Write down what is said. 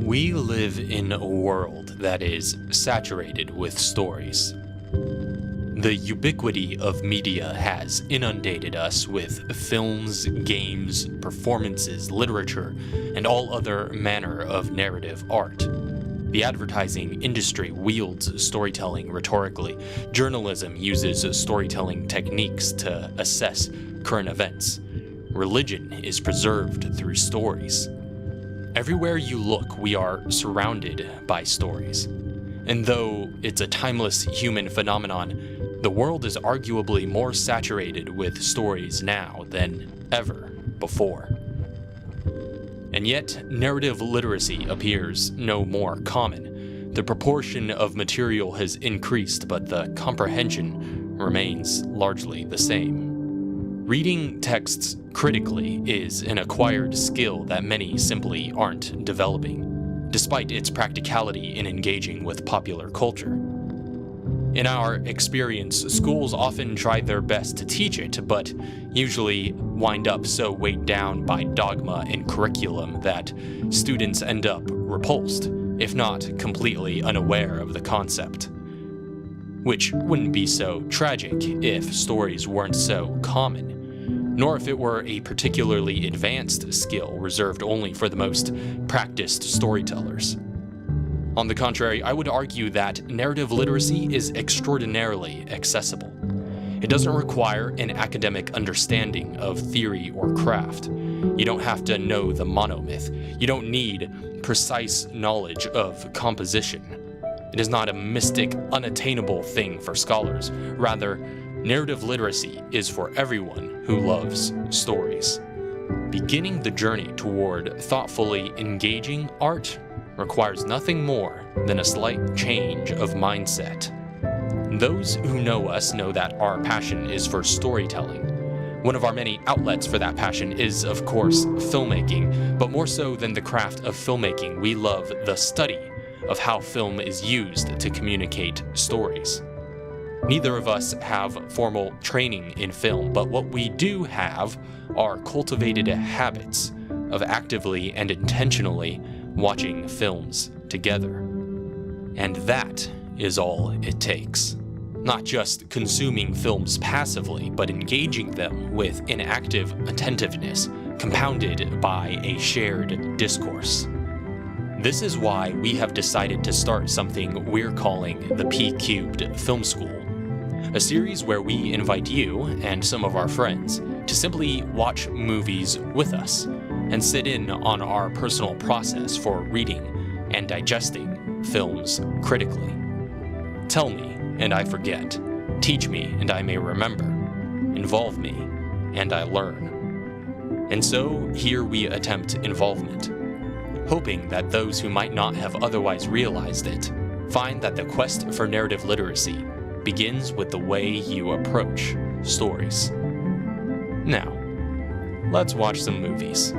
We live in a world that is saturated with stories. The ubiquity of media has inundated us with films, games, performances, literature, and all other manner of narrative art. The advertising industry wields storytelling rhetorically. Journalism uses storytelling techniques to assess current events. Religion is preserved through stories. Everywhere you look, we are surrounded by stories. And though it's a timeless human phenomenon, the world is arguably more saturated with stories now than ever before. And yet, narrative literacy appears no more common. The proportion of material has increased, but the comprehension remains largely the same. Reading texts critically is an acquired skill that many simply aren't developing, despite its practicality in engaging with popular culture. In our experience, schools often try their best to teach it, but usually wind up so weighed down by dogma and curriculum that students end up repulsed, if not completely unaware of the concept. Which wouldn't be so tragic if stories weren't so common, nor if it were a particularly advanced skill reserved only for the most practiced storytellers. On the contrary, I would argue that narrative literacy is extraordinarily accessible. It doesn't require an academic understanding of theory or craft. You don't have to know the monomyth. You don't need precise knowledge of composition. It is not a mystic, unattainable thing for scholars. Rather, narrative literacy is for everyone who loves stories. Beginning the journey toward thoughtfully engaging art requires nothing more than a slight change of mindset. Those who know us know that our passion is for storytelling. One of our many outlets for that passion is, of course, filmmaking, but more so than the craft of filmmaking, we love the study of how film is used to communicate stories. Neither of us have formal training in film, but what we do have are cultivated habits of actively and intentionally watching films together. And that is all it takes. Not just consuming films passively, but engaging them with an active attentiveness, compounded by a shared discourse. This is why we have decided to start something we're calling the P-Cubed Film School, a series where we invite you and some of our friends to simply watch movies with us and sit in on our personal process for reading and digesting films critically. Tell me, and I forget. Teach me, and I may remember. Involve me, and I learn. And so, here we attempt involvement, hoping that those who might not have otherwise realized it find that the quest for narrative literacy begins with the way you approach stories. Now, let's watch some movies.